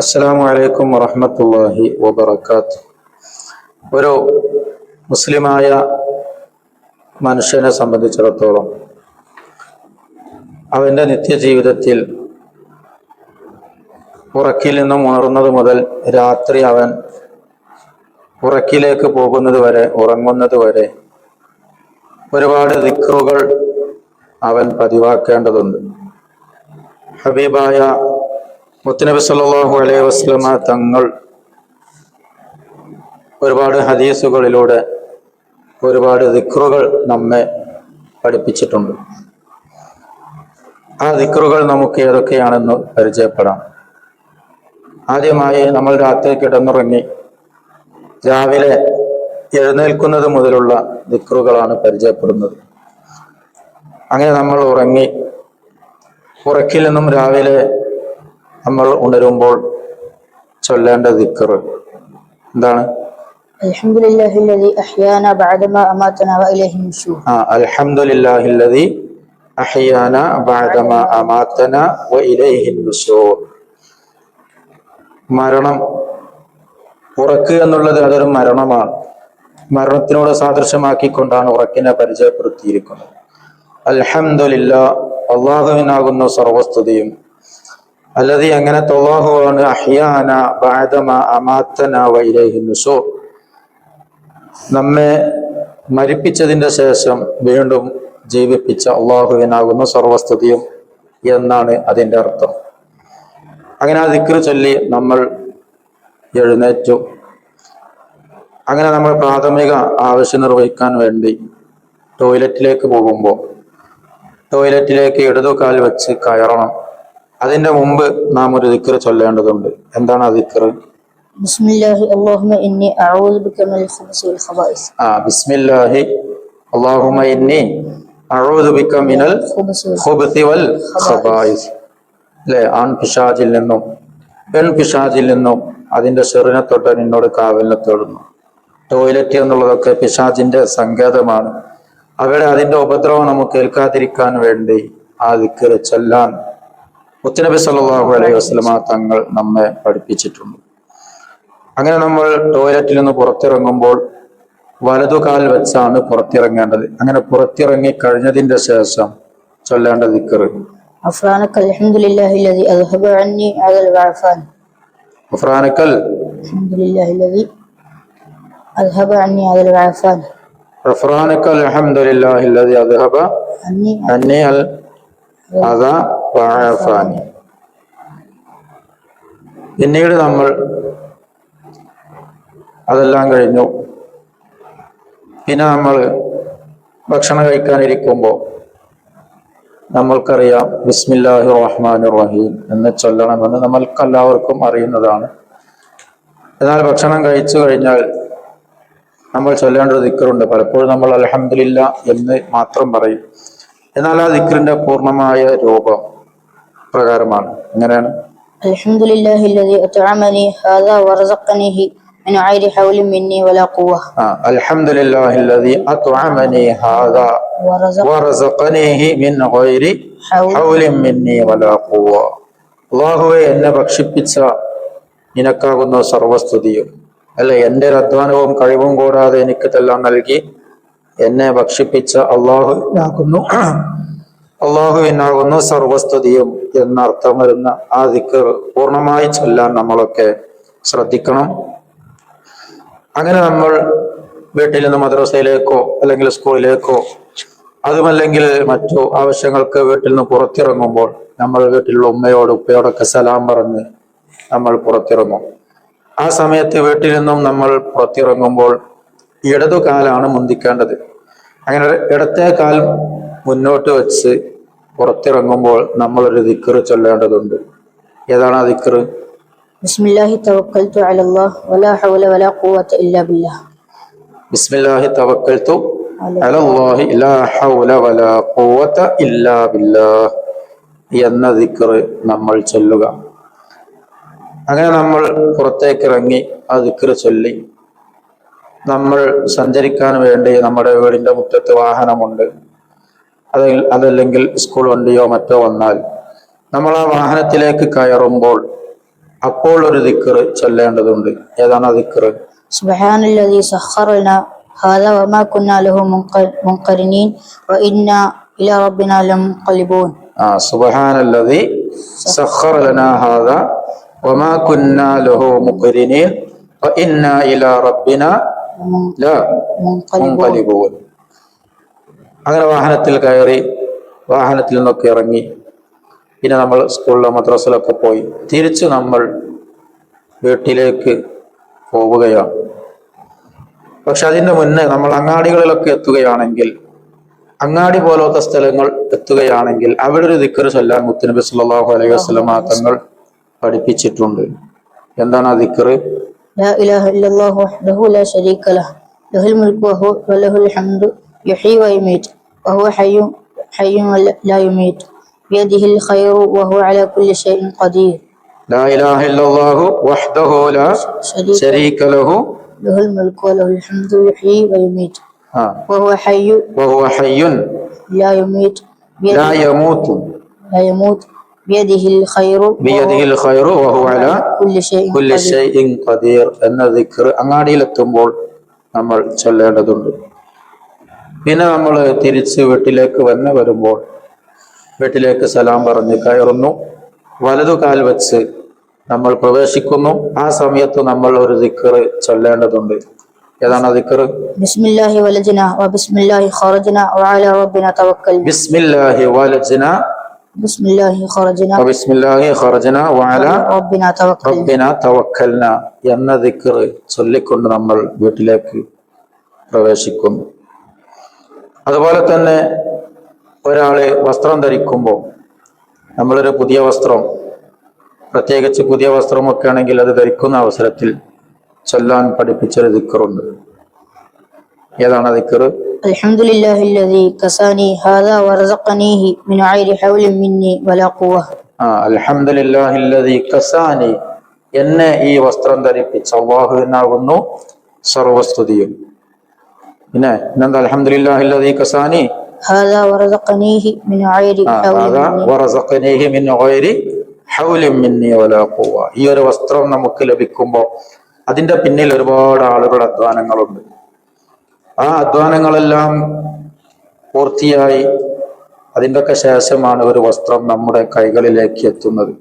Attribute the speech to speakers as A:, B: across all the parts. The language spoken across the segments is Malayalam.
A: അസ്സലാമു അലൈക്കും വറഹ്മത്തുള്ളാഹി വബറകാതുഹു. ഒരു മുസ്ലിമായ മനുഷ്യനെ സംബന്ധിച്ചിടത്തോളം അവൻ്റെ നിത്യജീവിതത്തിൽ ഉറക്കിൽ നിന്നും ഉണർന്നത് മുതൽ രാത്രി അവൻ ഉറക്കിലേക്ക് പോകുന്നത് വരെ, ഉറങ്ങുന്നത് വരെ ഒരുപാട് ദിക്റുകൾ അവൻ പതിവാക്കേണ്ടതുണ്ട്. ഹബീബായ മുത്തുനബി സല്ലല്ലാഹു അലൈഹി വസല്ലമ തങ്ങൾ ഒരുപാട് ഹദീസുകളിലൂടെ ഒരുപാട് ദിക്റുകൾ നമ്മെ പഠിപ്പിച്ചിട്ടുണ്ട്. ആ ദിക്റുകൾ നമുക്ക് ഏതൊക്കെയാണെന്ന് പരിചയപ്പെടാം. ആദ്യമായി നമ്മൾ രാത്രി കിടന്നുറങ്ങി രാവിലെ എഴുന്നേൽക്കുന്നത് മുതലുള്ള ദിക്റുകളാണ് പരിചയപ്പെടുന്നത്. അങ്ങനെ നമ്മൾ ഉറക്കിൽ നിന്നും രാവിലെ നമ്മൾ ഉണരുമ്പോൾ ചൊല്ലേണ്ട ദിക്ർ എന്താണ്?
B: അൽഹംദുലില്ലാഹില്ലദി അഹ്യാനാ ബഅദമാ അമാതനാ വഇലൈഹി നുശൂർ.
A: അൽഹംദുലില്ലാഹില്ലദി അഹ്യാനാ ബഅദമാ അമാതനാ വഇലൈഹി നുശൂർ. മരണം, ഉറക്ക് എന്നുള്ളത് അതൊരു മരണമാണ്. മരണത്തിനോട് സാദൃശ്യമാക്കിക്കൊണ്ടാണ് ഉറക്കിനെ പരിചയപ്പെടുത്തിയിരിക്കുന്നത്. അൽഹംദുലില്ലാ, അല്ലാഹുവിനാകുന്നു സർവസ്തുതിയും. അല്ലദി, അങ്ങനത്തെ അല്ലാഹുവാണ്, അഹ്യാന ബഅദമാ അമാതനാ വഇലൈഹി നുശൂർ, നമ്മെ മരിപ്പിച്ചതിന്റെ ശേഷം വീണ്ടും ജീവിപ്പിച്ച അല്ലാഹുവിനാകുന്നു സർവസ്തുതിയും എന്നാണ് അതിൻ്റെ അർത്ഥം. അങ്ങനെ ആ ദിക്ർ ചൊല്ലി നമ്മൾ എഴുന്നേറ്റു. അങ്ങനെ നമ്മൾ പ്രാഥമിക ആവശ്യം നിർവഹിക്കാൻ വേണ്ടി ടോയ്ലറ്റിലേക്ക് പോകുമ്പോൾ ടോയ്ലറ്റിലേക്ക് ഇടതുകാൽ വെച്ച് കയറണം. അതിന്റെ മുമ്പ് നാം ഒരു ദിക്ർ ചൊല്ലേണ്ടതുണ്ട്. എന്താണ് ആ ദിക്ർ?
B: ബിസ്മില്ലാഹി അല്ലാഹുമ്മ ഇന്നി അഊദു ബിക മിനൽ ഖുബുസി വൽ ഖബായിസ്.
A: ബിസ്മില്ലാഹി അല്ലാഹുമ്മ ഇന്നി അഊദു ബിക മിനൽ ഖുബുസി വൽ ഖബായിസ്. അല്ലെ, ആൺ പിശാചിൽ നിന്നും പെൺ പിശാചിൽ നിന്നും അതിന്റെ ഷെറിനെ തൊട്ട് നിന്നോട് കാവലിനെ തേടുന്നു. ടോയ്ലറ്റ് എന്നുള്ളതൊക്കെ പിശാചിന്റെ സങ്കേതമാണ്. അവിടെ അതിന്റെ ഉപദ്രവം നമുക്ക് ഏൽക്കാതിരിക്കാൻ വേണ്ടി ആ ദിക്ർ ചൊല്ലാൻ മുത്തുനബി സല്ലല്ലാഹു അലൈഹി വസല്ലമ തങ്ങൾ നമ്മെ പഠിപ്പിച്ചിട്ടുണ്ട്. അങ്ങനെ നമ്മൾ ടോയ്ലറ്റിൽ നിന്ന് പുറത്തിറങ്ങുമ്പോൾ വലതുകാൽ വെച്ചാണ് പുറത്തിറങ്ങേണ്ടത്. അങ്ങനെ പുറത്തിറങ്ങി കഴിഞ്ഞതിന്റെ ശേഷം ചൊല്ലേണ്ട ദിക്ർ
B: ഗുഫ്രാനക അൽഹംദുലില്ലാഹില്ലദി അദ്ഹബ അന്നി അദൽ വഅഫാൻ.
A: ഗുഫ്രാനകൽ
B: അൽഹംദുലില്ലാഹില്ലദി അദ്ഹബ അന്നി അദൽ വഅഫാൻ.
A: ഗുഫ്രാനക അൽഹംദുലില്ലാഹില്ലദി അദ്ഹബ അന്നി അൽ അദ വഅഫാനി. പിന്നീട് നമ്മൾ അതെല്ലാം കഴിഞ്ഞു. പിന്നെ നമ്മൾ ഭക്ഷണം കഴിക്കാനിരിക്കുമ്പോൾ നമ്മൾക്കറിയാം ബിസ്മില്ലാഹിർ റഹ്മാനിർ റഹീം എന്ന് ചൊല്ലണമെന്ന് നമ്മൾക്കെല്ലാവർക്കും അറിയുന്നതാണ്. എന്നാൽ ഭക്ഷണം കഴിച്ചു കഴിഞ്ഞാൽ നമ്മൾ ചൊല്ലേണ്ട ഒരു ദിക്റുണ്ട്. പലപ്പോഴും നമ്മൾ അൽഹംദുലില്ലാ എന്ന് മാത്രം പറയും. എന്നാൽ ആ ദിക്റിന്റെ പൂർണ്ണമായ രൂപം പ്രകാരമാണ്. എങ്ങനെയാണ്?
B: അൽഹംദുലില്ലാഹില്ലദി അത്അമനി ഹാദാ വറസഖനിഹി മിൻ ഗൈരി ഹൗലിൻ മിന്നി വലാ ഖുവ്വ.
A: അൽഹംദുലില്ലാഹില്ലദി അത്അമനി ഹാദാ വറസഖനിഹി മിൻ ഗൈരി ഹൗലിൻ മിന്നി വലാ ഖുവ്വ. അല്ലാഹുവേ, എന്നെ ഭക്ഷിപ്പിച്ച നിനക്കാകുന്നു സർവസ്തുതിയും. അല്ലെ, എൻ്റെ ഒരു അധ്വാനവും കഴിവും കൂടാതെ എനിക്കിതെല്ലാം നൽകി എന്നെ ഭക്ഷിപ്പിച്ച അള്ളാഹുവിനാകുന്നു സർവസ്തുതിയും എന്നർത്ഥം വരുന്ന ആ ദിക്ർ പൂർണ്ണമായി ചൊല്ലാൻ നമ്മളൊക്കെ ശ്രദ്ധിക്കണം. അങ്ങനെ നമ്മൾ വീട്ടിൽ നിന്ന് മദ്രസയിലേക്കോ അല്ലെങ്കിൽ സ്കൂളിലേക്കോ അതുമല്ലെങ്കിൽ മറ്റു ആവശ്യങ്ങൾക്ക് വീട്ടിൽ നിന്ന് പുറത്തിറങ്ങുമ്പോൾ നമ്മൾ വീട്ടിലുള്ള ഉപ്പയോടൊക്കെ സലാം പറഞ്ഞ് നമ്മൾ പുറത്തിറങ്ങും. ആ സമയത്ത് വീട്ടിൽ നിന്നും നമ്മൾ പുറത്തിറങ്ങുമ്പോൾ ഇടതുകാലാണ് മുന്തിക്കേണ്ടത്. അങ്ങനെ ഇടത്തെ കാൽ മുന്നോട്ട് വെച്ച് പുറത്തിറങ്ങുമ്പോൾ നമ്മളൊരു ദിക്ർ ചൊല്ലേണ്ടതുണ്ട്. ഏതാണ് ആ ദിക്ർ?
B: ബിസ്മില്ലാഹി തവക്കൽതു അലല്ലാഹ് വലാ ഹൗല വലാ ഖുവത ഇല്ലാ ബില്ലാഹ്.
A: ബിസ്മില്ലാഹി തവക്കൽതു അലല്ലാഹി ലാ ഹൗല വലാ ഖുവത ഇല്ലാ ബില്ലാഹ് എന്ന ദിക്ർ നമ്മൾ ചൊല്ലുക. അങ്ങനെ നമ്മൾ പുറത്തേക്ക് ഇറങ്ങി ആ ദിക്ർ ചൊല്ലി നമ്മൾ സഞ്ചരിക്കാൻ വേണ്ടി നമ്മുടെ വീടിന്റെ മുറ്റത്ത് വാഹനമുണ്ട്, അതല്ലെങ്കിൽ സ്കൂൾ വണ്ടിയോ മറ്റോ വന്നാൽ നമ്മൾ ആ വാഹനത്തിലേക്ക് കയറുമ്പോൾ അപ്പോൾ ഒരു ദിക്ർ ചൊല്ലേണ്ടതുണ്ട്. ഏതാണ് ആ ദിക്ർ?
B: സുബ്ഹാനല്ലദീ സഖറനാ ഹാദാ വമാ കുന്നാ ലഹു മുൻഖരിനീൻ വഇന്നാ ഇലാ റബ്ബിനാ ലമുൻഖലിബൂൻ.
A: സുബ്ഹാനല്ലദീ സഖറ ലനാ ഹാദാ വമാ കുന്നാ ലഹു മുഖരിനീൻ വഇന്നാ ഇലാ റബ്ബിനാ ലമുൻഖലിബൂൻ. അങ്ങനെ വാഹനത്തിൽ കയറി, വാഹനത്തിൽ നിന്നൊക്കെ ഇറങ്ങി, പിന്നെ നമ്മൾ സ്കൂളിലോ മദ്രസയിലൊക്കെ പോയി തിരിച്ച് നമ്മൾ വീട്ടിലേക്ക് പോവുകയാണ്. പക്ഷെ അതിൻ്റെ മുന്നേ നമ്മൾ അങ്ങാടികളിലൊക്കെ എത്തുകയാണെങ്കിൽ, അങ്ങാടി പോലത്തെ സ്ഥലങ്ങൾ എത്തുകയാണെങ്കിൽ അവിടെ ഒരു ദിക്ർ ചൊല്ലാൻ മുത്തുനബി സല്ലല്ലാഹു അലൈഹി വസല്ലം തങ്ങൾ പഠിപ്പിച്ചിട്ടുണ്ട്. എന്താണ് ആ ദിക്ർ?
B: ലാ ഇലാഹ ഇല്ലല്ലാഹു വഹ്ദഹു ലാ ശരീക ലഹു ലഹുൽ മുൽക്കു വലഹുൽ ഹംദു യുഹ്യി വയുമീതു വഹുവ ഹയ്യുൻ ലാ യുമീതു ബിയദിഹിൽ ഖൈറു വഹുവ അലാ കുല്ലി ഷൈഇൻ ഖദീർ.
A: ലാ ഇലാഹ ഇല്ലല്ലാഹു വഹ്ദഹു ലാ ശരീക ലഹു
B: ലഹുൽ മുൽക്കു വലഹുൽ ഹംദു യുഹ്യി വയുമീതു വഹുവ ഹയ്യുൻ ലാ യമൂതു ബിയദിഹിൽ ഖൈറു
A: വഹുവ അലാ കുല്ലി ഷൈഇൻ ഖദീർ എന്ന ദിക്ർ അങ്ങാടിയിലെത്തുമ്പോൾ നമ്മൾ ചൊല്ലേണ്ടതുണ്ട്. പിന്നെ നമ്മൾ തിരിച്ച് വീട്ടിലേക്ക് വരുമ്പോൾ വീട്ടിലേക്ക് സലാം പറഞ്ഞ് കയറുന്നു, വലതുകാൽ വെച്ച് നമ്മൾ പ്രവേശിക്കുന്നു. ആ സമയത്ത് നമ്മൾ ഒരു ദിക്ർ ചൊല്ലേണ്ടതുണ്ട്. ഏതാണ് ദിക്ർ?
B: ബിസ്മില്ലാഹി വലജ്നാ വബിസ്മില്ലാഹി ഖറജ്നാ വഅലാ റബ്ബിനാ തവക്കൽനാ.
A: ബിസ്മില്ലാഹി വലജ്നാ വബിസ്മില്ലാഹി ഖറജ്നാ വഅലാ റബ്ബിനാ തവക്കൽനാ എന്ന ദിക്ർ ചൊല്ലിക്കൊണ്ട് നമ്മൾ വീട്ടിലേക്ക് പ്രവേശിക്കുന്നു. അതുപോലെ തന്നെ ഒരാള് വസ്ത്രം ധരിക്കുമ്പോൾ നമ്മളൊരു പുതിയ വസ്ത്രം, പ്രത്യേകിച്ച് പുതിയ വസ്ത്രമൊക്കെ ആണെങ്കിൽ അത് ധരിക്കുന്ന അവസരത്തിൽ ചൊല്ലാൻ പഠിപ്പിച്ചൊരു ദിക്റുണ്ട്. ഏതാണ് ദിക്ർ?
B: അൽഹംദുലില്ലാഹില്ലദീ കസാനി ഹാദാ വറസഖനീഹി മിൻ ഗൈരി ഹൗലിൻ മിന്നി വലാ ഖുവ്വ.
A: അൽഹംദുലില്ലാഹില്ലദീ കസാനി, എന്നെ ഈ വസ്ത്രം ധരിപ്പിച്ച അല്ലാഹുവിനാകുന്നു സർവസ്തുതിയും. പിന്നെ ഇന്നെന്താ? അൽഹംദുലില്ലാഹില്ലദീ കസാനി
B: ഹാദാ വറസഖനീഹി മിൻ ഗൈരി
A: ഹൗലിൻ മിന്നി വലാ ഖുവ്വ. ഈ ഒരു വസ്ത്രം നമുക്ക് ലഭിക്കുമ്പോൾ അതിന്റെ പിന്നിൽ ഒരുപാട് ആളുകളുടെ അധ്വാനങ്ങളുണ്ട്. ആ അധ്വാനങ്ങളെല്ലാം പൂർത്തിയായി അതിൻ്റെയൊക്കെ ശേഷമാണ് ഒരു വസ്ത്രം നമ്മുടെ കൈകളിലേക്ക് എത്തുന്നത്.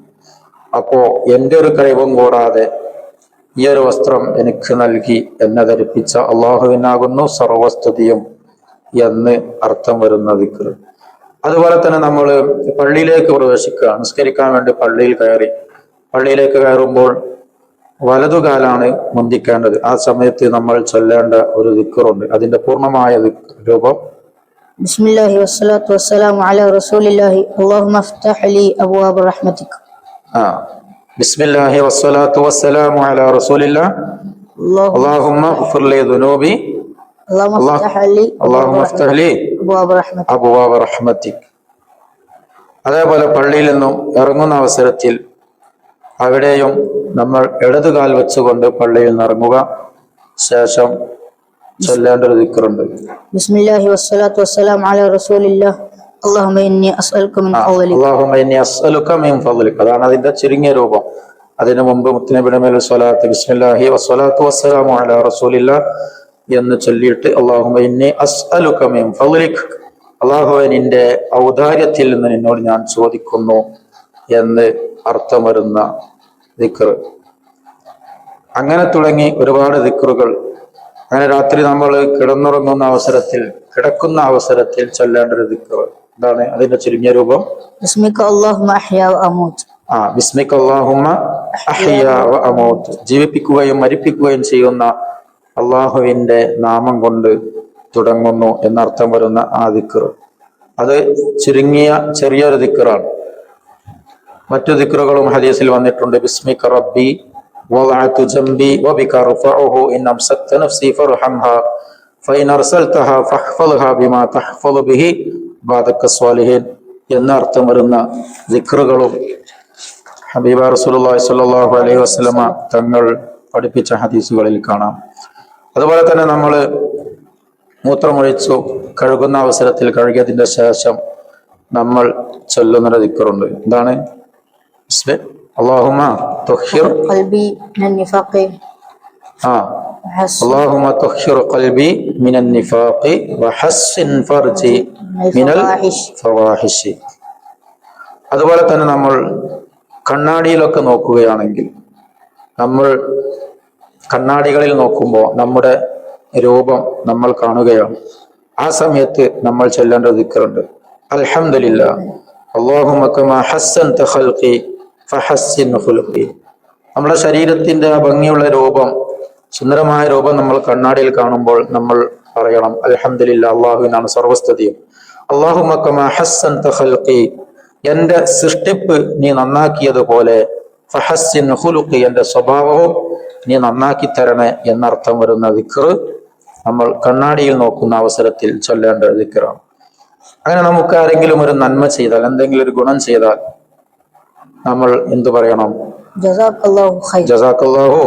A: അപ്പോ എൻ്റെ ഒരു കഴിവും കൂടാതെ ഈ ഒരു വസ്ത്രം എനിക്ക് നൽകി എന്നെ ധരിപ്പിച്ച അള്ളാഹുവിനാകുന്നു സർവസ്തുതിയും എന്ന് അർത്ഥം വരുന്ന ദിക്ർ. അതുപോലെ തന്നെ നമ്മൾ പള്ളിയിലേക്ക് പ്രവേശിക്കുക, നിസ്കരിക്കാൻ വേണ്ടി പള്ളിയിൽ കയറി, പള്ളിയിലേക്ക് കയറുമ്പോൾ വലതുകാലാണ് മുന്തിക്കേണ്ടത്. ആ സമയത്ത് നമ്മൾ ചൊല്ലേണ്ട ഒരു ദിക്റുണ്ട്. അതിന്റെ പൂർണ്ണമായ രൂപം
B: ബിസ്മില്ലാഹി വസ്സലാത്തു വസ്സലാമു അലാ റസൂലില്ലാഹി അല്ലാഹുമ്മ ഇഫ്തഹ് ലി അബ്വാബ റഹ്മതിക.
A: ബിസ്മില്ലാഹി വസ്സലാത്തു വസ്സലാമു അലാ റസൂലില്ലാഹി അല്ലാഹുമ്മ ഇഗ്ഫിർ ലി ദുനൂബി അല്ലാഹുമ്മ ഇഫ്തഹ് ലി അബ്വാബ റഹ്മതിക. അതേപോലെ പള്ളിയിൽ നിന്നും ഇറങ്ങുന്ന അവസരത്തിൽ അവിടെയും നമ്മൾ ഇടതുകാൽ വെച്ചുകൊണ്ട് പള്ളിയിൽ നിന്ന് ഇറങ്ങുക. ശേഷം ചൊല്ലേണ്ട ഒരു ദിക്റുണ്ട്.
B: ബിസ്മില്ലാഹി വസ്സലാത്തു വസ്സലാമു അലാ റസൂലില്ലാഹി അല്ലാഹുമ്മ ഇന്നി അസ്അലുക മിൻ ഫദ്ലിക.
A: അതാണ് അതിന്റെ ചുരുങ്ങിയ രൂപം. അതിനു മുമ്പ് മുത്തുനബിയുടെ മേൽ സ്വലാത്ത് ബിസ്മില്ലാഹി വസ്സലാത്തു വസ്സലാമു അലാ റസൂലില്ലാഹി എന്ന് ചൊല്ലിയിട്ട് അല്ലാഹുമ്മ ഇന്നി അസ്അലുക മിൻ ഫദ്ലിക, അല്ലാഹുവേ നിന്റെ ഔദാര്യത്തിൽ നിന്ന് നിന്നോട് ഞാൻ ചോദിക്കുന്നു എന്ന് അർത്ഥം വരുന്ന ദിക്ർ. അങ്ങനെ തുടങ്ങി ഒരുപാട് ദിക്റുകൾ. അങ്ങനെ രാത്രി നമ്മൾ കിടന്നുറങ്ങുന്ന അവസരത്തിൽ, കിടക്കുന്ന അവസരത്തിൽ ചൊല്ലേണ്ട ഒരു ദിക്ർ. എന്താണ് അതിന്റെ ചുരുങ്ങിയ രൂപം?
B: ബിസ്മിക അല്ലാഹുമ്മ അഹ്യാ വ അമൂത്ത്.
A: ബിസ്മിക അല്ലാഹുമ്മ അഹ്യാ വ അമൂത്ത്, ജീവിപ്പിക്കുകയും മരിപ്പിക്കുകയും ചെയ്യുന്ന അള്ളാഹുവിന്റെ നാമം കൊണ്ട് തുടങ്ങുന്നു എന്നർത്ഥം വരുന്ന ആ ദിക്ർ. അത് ചുരുങ്ങിയ ചെറിയൊരു ദിക്റാണ്. മറ്റു ദിക്റുകളും ഹദീസിൽ വന്നിട്ടുണ്ട്. ബിസ്മിക റബ്ബി വദഅതു ജംബി വബിക റഫഉഹു ഇൻ അംസക്ത നഫ്സി ഫർഹംഹാ ഫഇൻ അർസൽതഹാ ഫഹ്ഫദ്ഹാ ബിമാ തഹ്ഫദു ബിഹി ബാദക സ്വാലിഹീൻ എന്ന അർത്ഥം വരുന്ന ദിക്റുകളും ഹബീബ റസൂലുള്ളാഹി സ്വല്ലല്ലാഹു അലൈഹി വസല്ലമ തങ്ങൾ പഠിപ്പിച്ച ഹദീസുകളിൽ കാണാം. അതുപോലെ തന്നെ നമ്മൾ മൂത്രമൊഴിച്ചു കഴുകുന്ന അവസരത്തിൽ, കഴുകിയതിന്റെ ശേഷം നമ്മൾ ചൊല്ലുന്ന ദിക്റുണ്ട്. എന്താണ്? അല്ലാഹുമ്മ തുഹിർ
B: قلبي من النفاق وحسن
A: اللهم طهر قلبي من النفاق وحسن فرجي من الفواحش. അതുപോലെ തന്നെ നമ്മൾ കണ്ണാടിയിലൊക്കെ നോക്കുകയാണെങ്കിൽ, നമ്മൾ കണ്ണാടികളിൽ നോക്കുമ്പോൾ നമ്മുടെ രൂപം നമ്മൾ കാണുകയാണ്. ആ സമയത്ത് നമ്മൾ ചൊല്ലേണ്ട ദിക്റുണ്ട്. അൽഹംദുലില്ലാഹ് അല്ലാഹുമ്മ കമാ ഹസ്സൻത ഖൽഖി ഫഹസ്സിൻ ഖുൽഖി. നമ്മുടെ ശരീരത്തിന്റെ ആ ഭംഗിയുള്ള രൂപം, സുന്ദരമായ രൂപം നമ്മൾ കണ്ണാടിയിൽ കാണുമ്പോൾ നമ്മൾ പറയണം അൽഹംദുലില്ലാഹ്, അല്ലാഹുവിനാണ് സർവസ്തുതിയും. അല്ലാഹുമ്മ കമാ ഹസ്സൻത ഖൽഖി, എന്റെ സൃഷ്ടിപ്പ് നീ നന്നാക്കിയതുപോലെ ഫഹസ്സിൻ ഖുൽഖി, എന്റെ സ്വഭാവവും നീ നന്നാക്കി തരണേ എന്നർത്ഥം വരുന്ന ദിക്ർ നമ്മൾ കണ്ണാടിയിൽ നോക്കുന്ന അവസരത്തിൽ ചൊല്ലേണ്ട ദിക്റാണ്. അങ്ങനെ നമുക്ക് ആരെങ്കിലും ഒരു നന്മ ചെയ്താൽ, എന്തെങ്കിലും ഒരു ഗുണം ചെയ്താൽ നമ്മൾ എന്തു പറയണം? ജസാക്കല്ലാഹു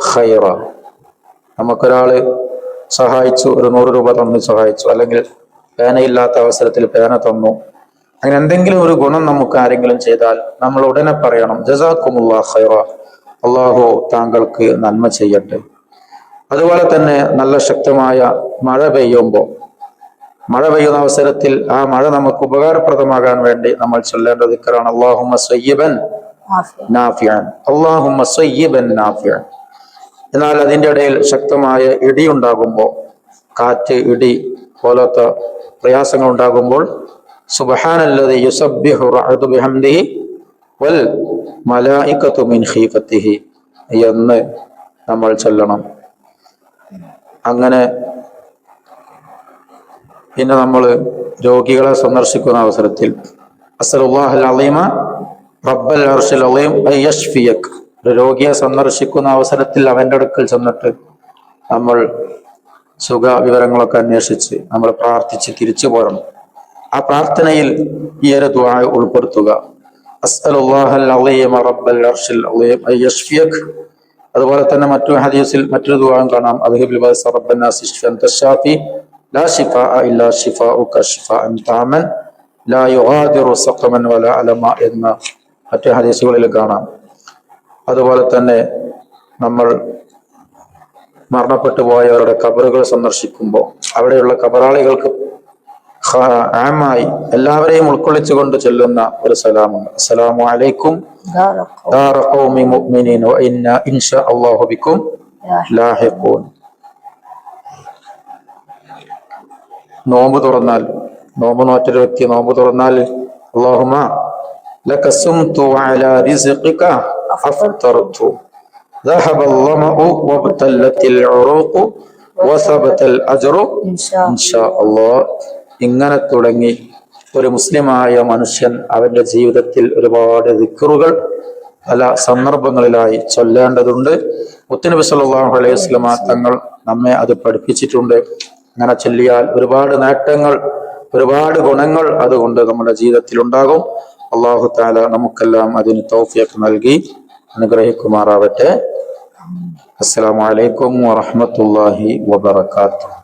A: ഖൈറ. നമുക്കൊരാള് സഹായിച്ചു, ഒരു 100 രൂപ തന്നു സഹായിച്ചു, അല്ലെങ്കിൽ പേനയില്ലാത്ത അവസരത്തിൽ പേന തന്നു, അങ്ങനെ എന്തെങ്കിലും ഒരു ഗുണം നമുക്ക് ആരെങ്കിലും ചെയ്താൽ നമ്മൾ ഉടനെ പറയണം ജസാക്കുമുല്ലാഹ് ഖൈറ, അള്ളാഹു താങ്കൾക്ക് നന്മ ചെയ്യട്ടെ. അതുപോലെ തന്നെ നല്ല ശക്തമായ മഴ പെയ്യുമ്പോൾ, മഴ പെയ്യുന്ന അവസരത്തിൽ ആ മഴ നമുക്ക് ഉപകാരപ്രദമാകാൻ വേണ്ടി നമ്മൾ ചൊല്ലേണ്ട ദിക്റാണ് അല്ലാഹുമ്മ സയ്യിബൻ നാഫിഅൻ, അല്ലാഹുമ്മ സയ്യിബൻ നാഫിഅൻ. എന്നാൽ അതിൻ്റെ ഇടയിൽ ശക്തമായ ഇടി ഉണ്ടാകുമ്പോൾ, കാറ്റ്, ഇടി പോലത്തെ പ്രയാസങ്ങൾ ഉണ്ടാകുമ്പോൾ സുബ്ഹാനല്ലദി യുസബ്ബിഹു റഅദു ബിഹംദിഹി വൽ മലായികതു മിൻ ഖീഫത്തിഹി എന്ന് നമ്മൾ ചൊല്ലണം. അങ്ങനെ പിന്നെ നമ്മൾ രോഗികളെ സന്ദർശിക്കുന്ന അവസരത്തിൽ അസ്അലുല്ലാഹൽ അളീമ റബ്ബൽ അർശിൽ അളീം അയ്യശ്ഫിയക്, ഒരു രോഗിയെ സന്ദർശിക്കുന്ന അവസരത്തിൽ അവൻ്റെ അടുക്കൽ ചെന്നിട്ട് നമ്മൾ സുഖ വിവരങ്ങളൊക്കെ അന്വേഷിച്ച് നമ്മൾ പ്രാർത്ഥിച്ച് തിരിച്ചു പോരണം. ആ പ്രാർത്ഥനയിൽ ഈ ഒരു ദുആ ഉൾപ്പെടുത്തുക. അസ്അലുല്ലാഹൽ അളീമ റബ്ബൽ അർശിൽ അളീം അയ്യശ്ഫിയക്. അതുപോലെ തന്നെ മറ്റൊരു ഹദീസിൽ മറ്റൊരു ദുആ കാണാം, അദ്ഹിബിൽ ബഅസ റബ്ബന്നാസ് ഇശ്ഫി അൻത ശാഫി ലാ ശിഫാഅ ഇല്ലാ ശിഫാഉക ശിഫാഅൻ തഅമൻ ലാ യുഗാദിറു സഖമൻ വലാ അലമ എന്ന മറ്റു ഹദീസുകളിൽ കാണാം. അതുപോലെ തന്നെ നമ്മൾ മരണപ്പെട്ടു പോയവരുടെ ഖബറുകൾ സന്ദർശിക്കുമ്പോൾ അവിടെയുള്ള ഖബറാളികൾക്ക് ആമായി എല്ലാവരെയും ഉൾക്കൊള്ളിച്ചുകൊണ്ട് ചൊല്ലുന്ന ഒരു സലാമുണ്ട്. അസ്സലാമു അലൈക്കും ദാറ ഖൗമി മുഅ്മിനീൻ വ ഇന്നാ ഇൻഷാ അല്ലാഹു ബിക്കും ലാഹിഖൂൻ. നോമ്പ് തുറന്നാൽ, നോമ്പ് നോറ്റൊരു വ്യക്തി നോമ്പ് തുറന്നാൽ അല്ലാഹുമ്മ ലക സുംതു അലാ റിസ്ഖിക അഫ്തർതു ذهب الظمأ وابتلت العروق وثبت الأجر إن شاء الله. ഇങ്ങനെ തുടങ്ങി ഒരു മുസ്ലിമായ മനുഷ്യൻ അവന്റെ ജീവിതത്തിൽ ഒരുപാട് ദിക്റുകൾ പല സന്ദർഭങ്ങളിലായി ചൊല്ലേണ്ടതുണ്ട്. മുത്തുനബി സല്ലല്ലാഹു അലൈഹി വസല്ലമ തങ്ങൾ നമ്മെ അത് പഠിപ്പിച്ചിട്ടുണ്ട്. അങ്ങനെ ചൊല്ലിയാൽ ഒരുപാട് നേട്ടങ്ങൾ, ഒരുപാട് ഗുണങ്ങൾ അതുകൊണ്ട് നമ്മുടെ ജീവിതത്തിൽ ഉണ്ടാകും. അല്ലാഹു തആല നമുക്കെല്ലാം അതിന് തൗഫീഖ് നൽകി അനുഗ്രഹിക്കുമാറാവട്ടെ. അസ്സലാമു അലൈക്കും വറഹ്മത്തുള്ളാഹി വബറകാതുഹു.